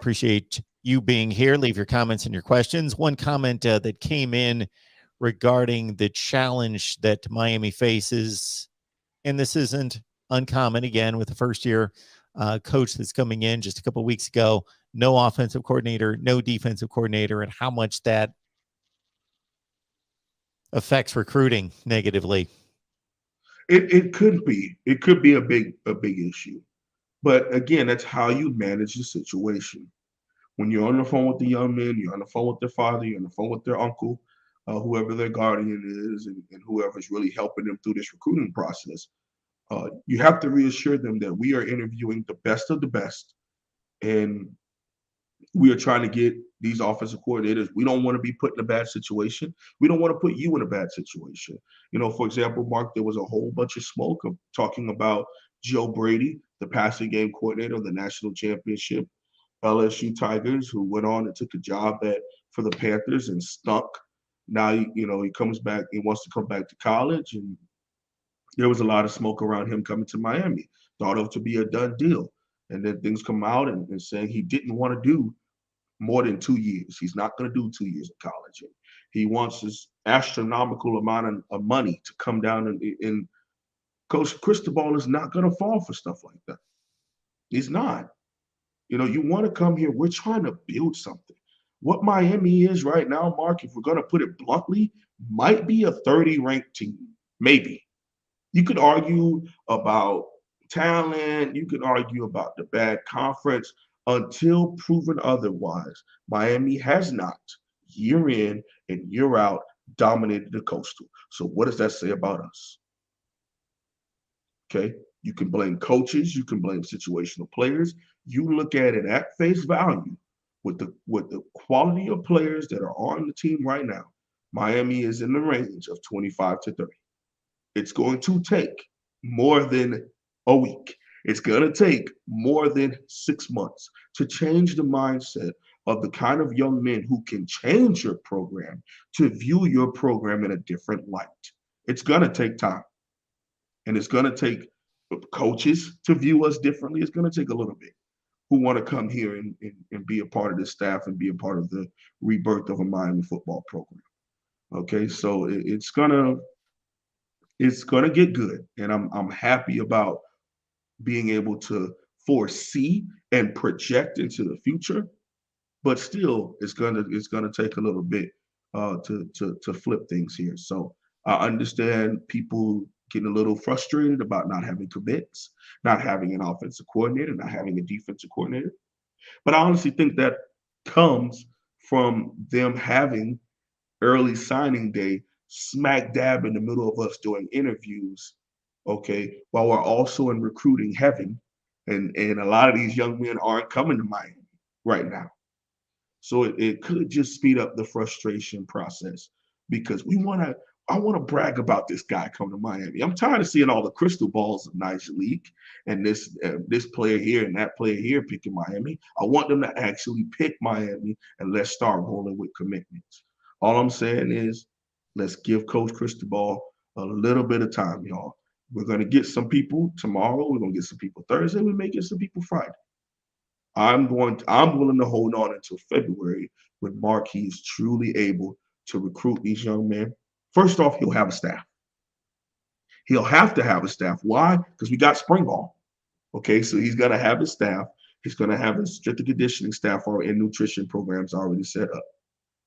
Appreciate you being here. Leave your comments and your questions. One comment that came in regarding the challenge that Miami faces, and this isn't uncommon, again, with the first-year coach that's coming in just a couple of weeks ago, no offensive coordinator, no defensive coordinator, and how much that affects recruiting negatively. It could be. It could be a big issue. But again, that's how you manage the situation. When you're on the phone with the young men, you're on the phone with their father, you're on the phone with their uncle, whoever their guardian is, and whoever's really helping them through this recruiting process. You have to reassure them that we are interviewing the best of the best, and we are trying to get these offensive coordinators. We don't want to be put in a bad situation. We don't want to put you in a bad situation. For example, Mark, there was a whole bunch of smoke of talking about Joe Brady, the passing game coordinator of the national championship LSU Tigers, who went on and took a job for the Panthers and stunk. Now, he comes back. He wants to come back to college, and there was a lot of smoke around him coming to Miami. Thought it to be a done deal, and then things come out and saying he didn't want to do more than 2 years. He's not going to do 2 years of college. And he wants this astronomical amount of money to come down, and Coach Cristobal is not going to fall for stuff like that. He's not. You want to come here. We're trying to build something. What Miami is right now, Mark, if we're going to put it bluntly, might be a 30 ranked team. Maybe. You could argue about talent. You could argue about the bad conference. Until proven otherwise, Miami has not, year in and year out, dominated the Coastal. So what does that say about us? Okay, you can blame coaches, you can blame situational players. You look at it at face value with the quality of players that are on the team right now. Miami is in the range of 25 to 30. It's going to take more than a week. It's going to take more than 6 months to change the mindset of the kind of young men who can change your program to view your program in a different light. It's going to take time. And it's going to take coaches to view us differently. It's going to take a little bit who want to come here and be a part of the staff and be a part of the rebirth of a Miami football program. Okay, so it's gonna get good, and I'm happy about being able to foresee and project into the future. But still, it's gonna take a little bit to flip things here. So I understand people getting a little frustrated about not having commits, not having an offensive coordinator, not having a defensive coordinator. But I honestly think that comes from them having early signing day smack dab in the middle of us doing interviews, okay, while we're also in recruiting heaven. And a lot of these young men aren't coming to Miami right now. So it could just speed up the frustration process because I want to brag about this guy coming to Miami. I'm tired of seeing all the crystal balls of Niger League and this player here and that player here picking Miami. I want them to actually pick Miami and let's start rolling with commitments. All I'm saying is let's give Coach Cristobal a little bit of time, y'all. We're going to get some people tomorrow. We're going to get some people Thursday. We may get some people Friday. I'm willing to hold on until February when Mark he's truly able to recruit these young men. First off, he'll have a staff. He'll have to have a staff. Why? Because we got spring ball. Okay, so he's gonna have his staff. He's gonna have his strength and conditioning staff and nutrition programs already set up.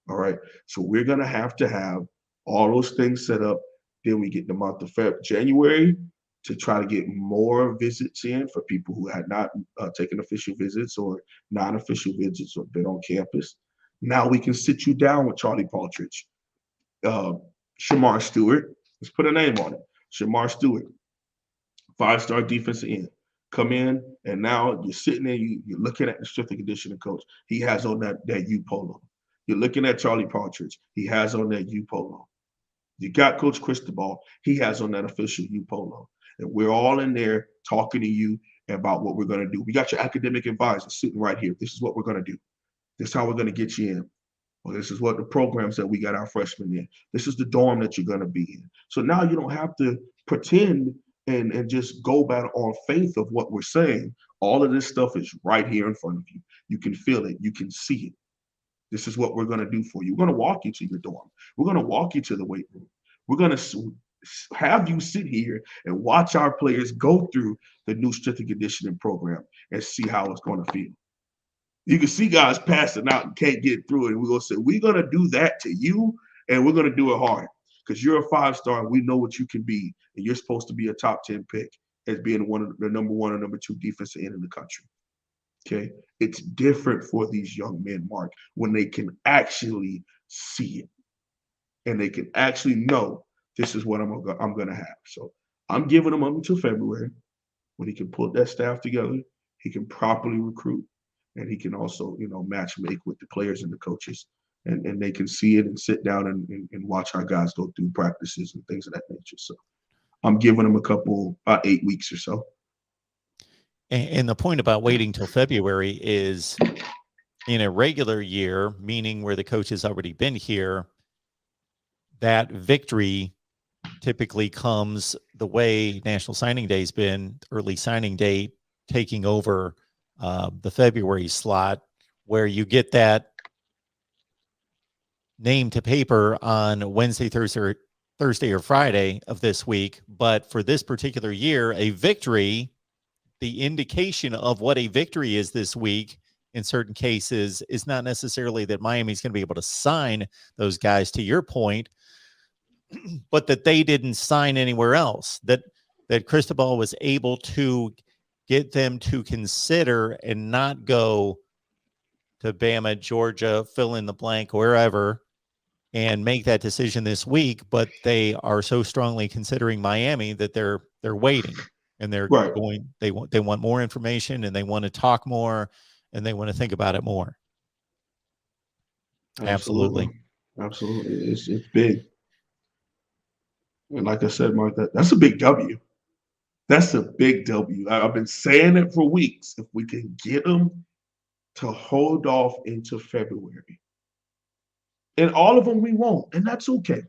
All right. So we're gonna have to have all those things set up. Then we get the month of January to try to get more visits in for people who had not taken official visits or non-official visits or been on campus. Now we can sit you down with Charlie Partridge, Shamar Stewart. Let's put a name on it. Shamar Stewart, 5-star defensive end. Come in, and now you're sitting there, you're looking at the strength and conditioning coach. He has on that U polo. You're looking at Charlie Partridge. He has on that U polo. You got Coach Cristobal. He has on that official U polo. And we're all in there talking to you about what we're going to do. We got your academic advisor sitting right here. This is what we're going to do. This is how we're going to get you in. Well, this is what the programs that we got our freshmen in. This is the dorm that you're going to be in. So now you don't have to pretend and just go back on faith of what we're saying. All of this stuff is right here in front of you. You can feel it. You can see it. This is what we're going to do for you. We're going to walk you to your dorm. We're going to walk you to the weight room. We're going to have you sit here and watch our players go through the new strength and conditioning program and see how it's going to feel. You can see guys passing out and can't get through it. And we're going to say, we're going to do that to you, and we're going to do it hard because you're a 5-star and we know what you can be. And you're supposed to be a top 10 pick as being one of the number 1 or number 2 defensive end in the country. Okay. It's different for these young men, Mark, when they can actually see it and they can actually know this is what I'm going to have. So I'm giving him up until February when he can put that staff together. He can properly recruit, and he can also, match make with the players and the coaches, and they can see it and sit down and watch our guys go through practices and things of that nature. So I'm giving him about 8 weeks or so. And the point about waiting till February is in a regular year, meaning where the coach has already been here, that victory typically comes the way National Signing Day has been, early signing day, taking over the February slot, where you get that name to paper on Wednesday, Thursday, or Friday of this week. But for this particular year, a victory, the indication of what a victory is this week in certain cases is not necessarily that Miami's going to be able to sign those guys, to your point, but that they didn't sign anywhere else, that Cristobal was able to get them to consider and not go to Bama, Georgia, fill in the blank, wherever, and make that decision this week. But they are so strongly considering Miami that they're waiting, and they're Right. going. They want more information, and they want to talk more, and they want to think about it more. Absolutely. It's big. And like I said, Mark, that's a big W. That's a big W. I've been saying it for weeks. If we can get them to hold off into February, and all of them we won't, and that's okay.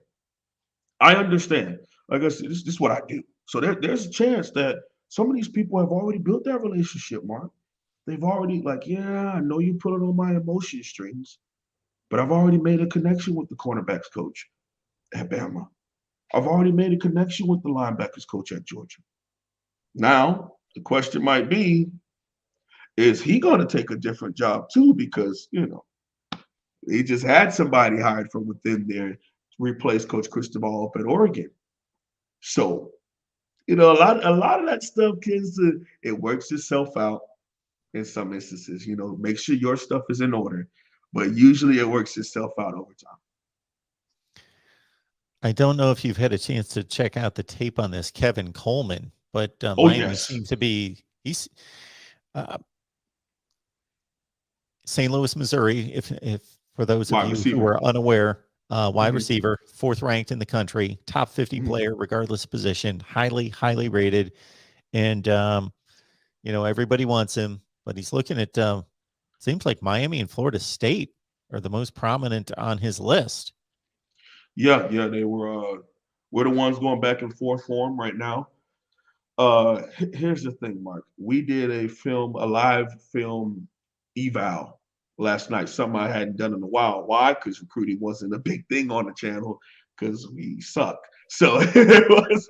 I understand. Like I said, this is what I do. So there's a chance that some of these people have already built that relationship, Mark. They've already yeah, I know you put it on my emotion strings, but I've already made a connection with the cornerbacks coach at Bama. I've already made a connection with the linebackers coach at Georgia. Now, the question might be, is he going to take a different job too? Because, he just had somebody hired from within there to replace Coach Cristobal up at Oregon. So, a lot of that stuff it works itself out in some instances. Make sure your stuff is in order, but usually it works itself out over time. I don't know if you've had a chance to check out the tape on this Kevin Coleman, but Miami seems to be he's St. Louis, Missouri. If for those of you who are unaware, wide receiver, 4th ranked in the country, top 50 player, regardless of position, highly rated, and everybody wants him, but he's looking at seems like Miami and Florida State are the most prominent on his list. Yeah, they we're the ones going back and forth for him right now. Here's the thing, Mark. We did a live film eval last night, something I hadn't done in a while. Why? Because recruiting wasn't a big thing on the channel because we suck. So it was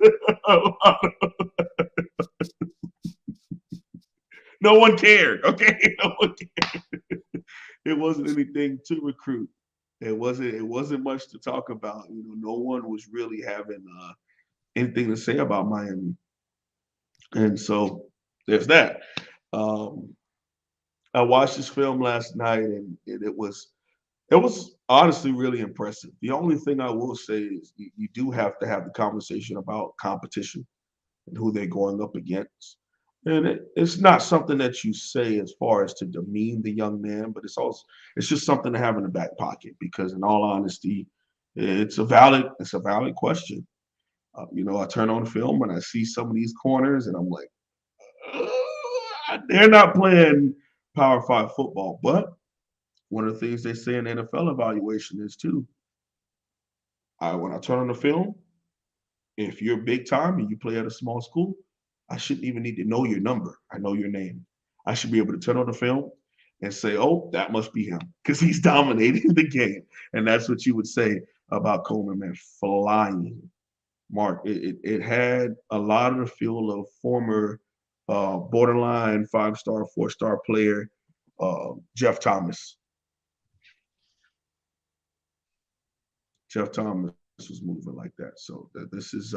no one cared. Okay, no one cared. It wasn't anything to recruit. It wasn't much to talk about. No one was really having anything to say about Miami. And so there's that. I watched this film last night, and it was honestly really impressive. The only thing I will say is you do have to have the conversation about competition and who they're going up against. And it's not something that you say as far as to demean the young man, but it's just something to have in the back pocket, because in all honesty, it's a valid question. I turn on film and I see some of these corners and I'm like, they're not playing Power 5 football. But one of the things they say in the NFL evaluation is too, when I turn on the film, if you're big time and you play at a small school, I shouldn't even need to know your number. I know your name. I should be able to turn on the film and say, "Oh, that must be him," because he's dominating the game, and that's what you would say about Coleman, man, flying. Mark, it had a lot of the feel of former borderline 5-star, 4-star player Jeff Thomas. Jeff Thomas was moving like that. So this is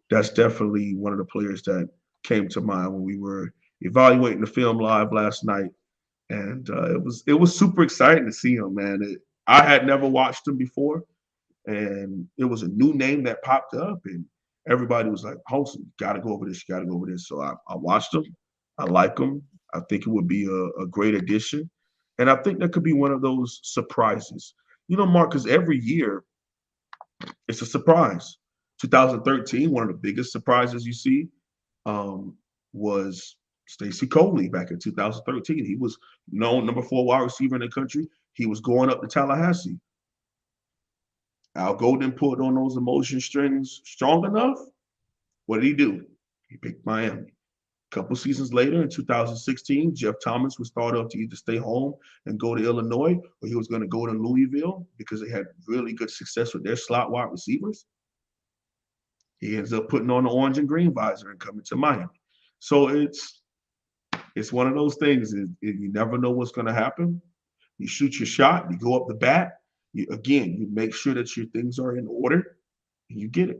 that's definitely one of the players that came to mind when we were evaluating the film live last night, and it was super exciting to see him, man. I had never watched him before, and it was a new name that popped up, and everybody was like, "Holson, you got to go over this. You got to go over this." So I watched him. I like him. I think it would be a great addition, and I think that could be one of those surprises. Mark, because every year it's a surprise. 2013, one of the biggest surprises you see um, was Stacey Coley back in 2013. He was known number 4 wide receiver in the country. He was going up to Tallahassee. Al Golden pulled on those emotion strings strong enough. What did he do? He picked Miami. A couple seasons later, in 2016, Jeff Thomas was thought of to either stay home and go to Illinois, or he was going to go to Louisville because they had really good success with their slot wide receivers. He ends up putting on the orange and green visor and coming to Miami. So it's one of those things. You never know what's going to happen. You shoot your shot, you go up the bat. You make sure that your things are in order, and you get it.